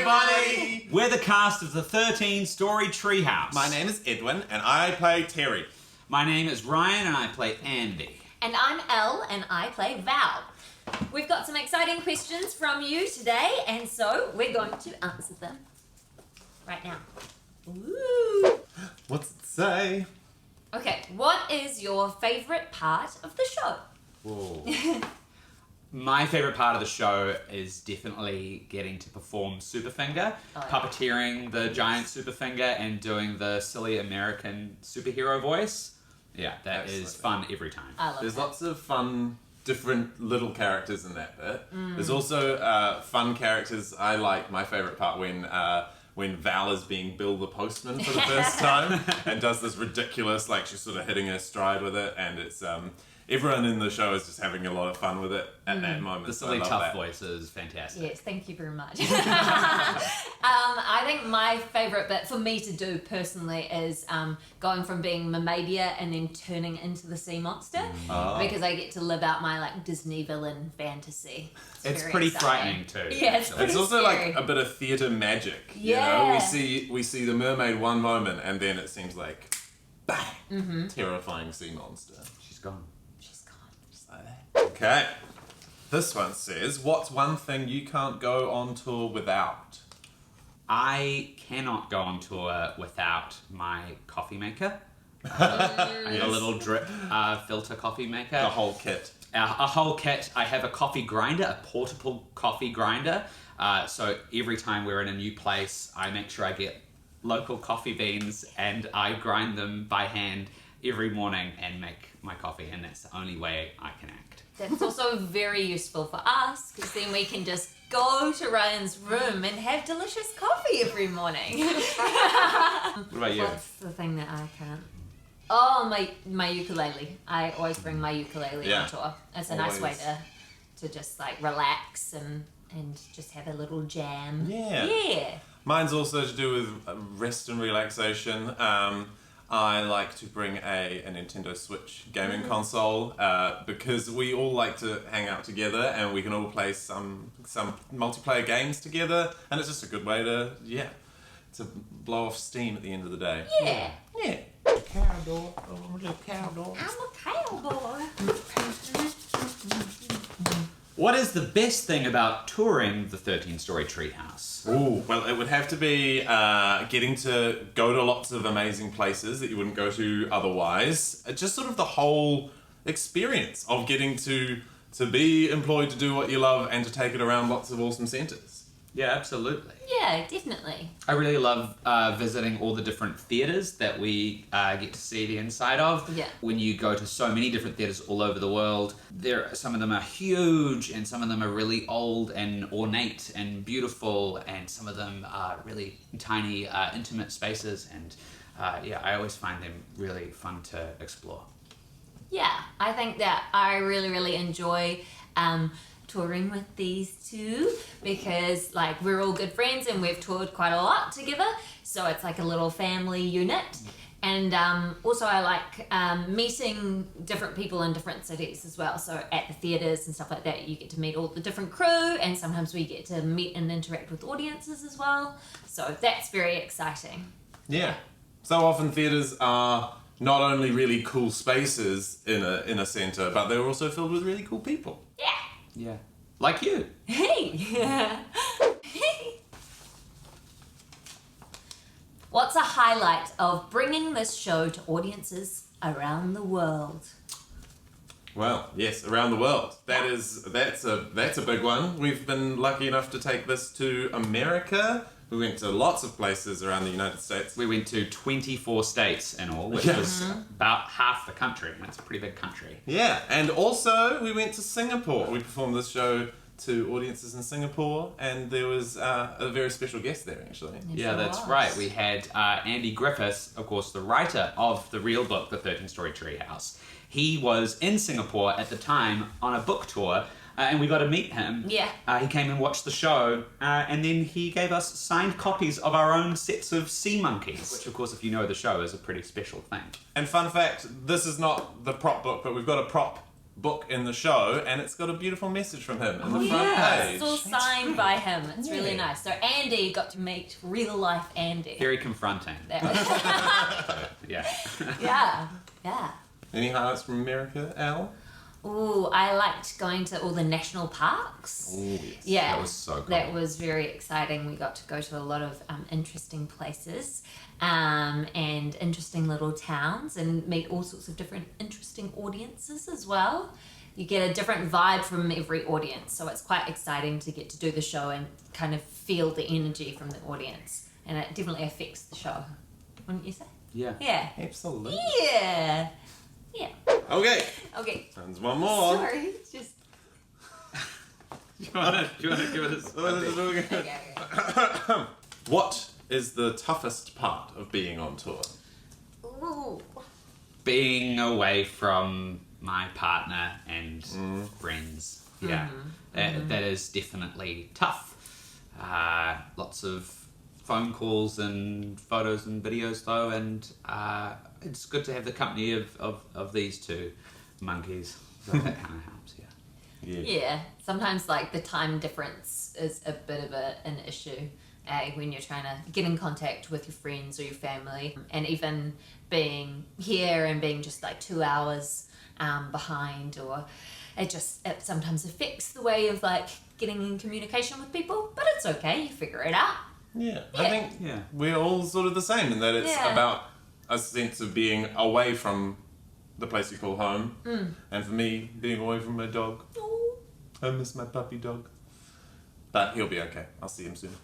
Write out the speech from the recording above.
everybody! We're the cast of the 13-Storey Treehouse. My name is Edwin, and I play Terry. My name is Ryan, and I play Andy. And I'm Elle, and I play Val. We've got some exciting questions from you today, and so we're going to answer them right now. Ooh. What's it say? Okay, what is your favourite part of the show? Whoa. My favourite part of the show is definitely getting to perform Superfinger, puppeteering the giant Superfinger and doing the silly American superhero voice. Yeah, that is fun every time. There's lots of fun, different little characters in that bit. There's also fun characters. I like my favourite part when Val is being Bill the Postman for the first time and does this ridiculous, like she's sort of hitting her stride with it, and it's everyone in the show is just having a lot of fun with it at that moment. The silly tough voice is fantastic. Yes, thank you very much. I think my favourite bit for me to do personally is going from being Mermaidia and then turning into the sea monster because I get to live out my like Disney villain fantasy. It's pretty frightening too. Yeah, it's also scary. like a bit of theatre magic. Yeah. You know, we see the mermaid one moment and then it seems like bang, terrifying sea monster. She's gone. Okay. This one says, what's one thing you can't go on tour without? I cannot go on tour without my coffee maker. I have a little drip filter coffee maker. The whole kit. A whole kit. I have a coffee grinder, a portable coffee grinder. So every time we're in a new place, I make sure I get local coffee beans and I grind them by hand every morning and make my coffee, and that's the only way I can act. That's also very useful for us because then we can just go to Ryan's room and have delicious coffee every morning. What about you? What's the thing that I can't? Oh, my ukulele. I always bring my ukulele on tour. It's a nice way to just like relax and just have a little jam. Yeah. Mine's also to do with rest and relaxation. I like to bring a Nintendo Switch gaming console because we all like to hang out together and we can all play some multiplayer games together, and it's just a good way to blow off steam at the end of the day. Yeah. Cowboy. Oh, little cowboy. I'm a cowboy. What is the best thing about touring the 13-Storey Treehouse? Ooh, well, it would have to be getting to go to lots of amazing places that you wouldn't go to otherwise. Just sort of the whole experience of getting to be employed to do what you love and to take it around lots of awesome centres. Yeah, absolutely. Yeah, definitely. I really love visiting all the different theatres that we get to see the inside of. Yeah. When you go to so many different theatres all over the world, some of them are huge and some of them are really old and ornate and beautiful, and some of them are really tiny, intimate spaces, and I always find them really fun to explore. Yeah, I think that I really, really enjoy touring with these two because like we're all good friends and we've toured quite a lot together, so it's like a little family unit. And also I like meeting different people in different cities as well, so at the theatres and stuff like that you get to meet all the different crew, and sometimes we get to meet and interact with audiences as well, so that's very exciting. Yeah, so often theatres are not only really cool spaces in a centre, but they're also filled with really cool people. Yeah. Like you. Hey! What's a highlight of bringing this show to audiences around the world? Well, yes, around the world. That's a big one. We've been lucky enough to take this to America. We went to lots of places around the United States. We went to 24 states in all, which was about half the country. It's a pretty big country. Yeah, and also we went to Singapore. We performed this show to audiences in Singapore, and there was a very special guest there, actually. Yeah, that's right. We had Andy Griffiths, of course, the writer of the real book, The 13-Storey Treehouse. He was in Singapore at the time on a book tour, and we got to meet him. Yeah. He came and watched the show, and then he gave us signed copies of our own sets of sea monkeys, which, of course, if you know the show, is a pretty special thing. And fun fact, this is not the prop book, but we've got a prop book in the show, and it's got a beautiful message from him in the front page. It's all signed by him. It's really Yeah. nice. So Andy got to meet real life Andy. Very confronting. That Yeah. yeah, yeah. Any highlights from America, Al? Ooh, I liked going to all the national parks. Oh, yes. Yeah, That was so cool. That was very exciting. We got to go to a lot of interesting places and interesting little towns and meet all sorts of different interesting audiences as well. You get a different vibe from every audience, so it's quite exciting to get to do the show and kind of feel the energy from the audience, and it definitely affects the show, wouldn't you say? Yeah. Yeah. Absolutely. Yeah. Yeah. Okay. Okay. There's one more. Sorry, it's just. Do you want to give it a Okay. What is the toughest part of being on tour? Ooh. Being away from my partner and friends. Yeah. That is definitely tough. Lots of phone calls and photos and videos though, and it's good to have the company of these two monkeys. So that kind of helps, yeah. Yeah, sometimes like the time difference is a bit of an issue when you're trying to get in contact with your friends or your family, and even being here and being just like 2 hours behind, or it sometimes affects the way of like getting in communication with people, but it's okay, you figure it out. Yeah, Yeah. I think we're all sort of the same in that it's Yeah. about a sense of being away from the place you call home. And for me, being away from my dog. Ooh. I miss my puppy dog. But he'll be okay. I'll see him soon.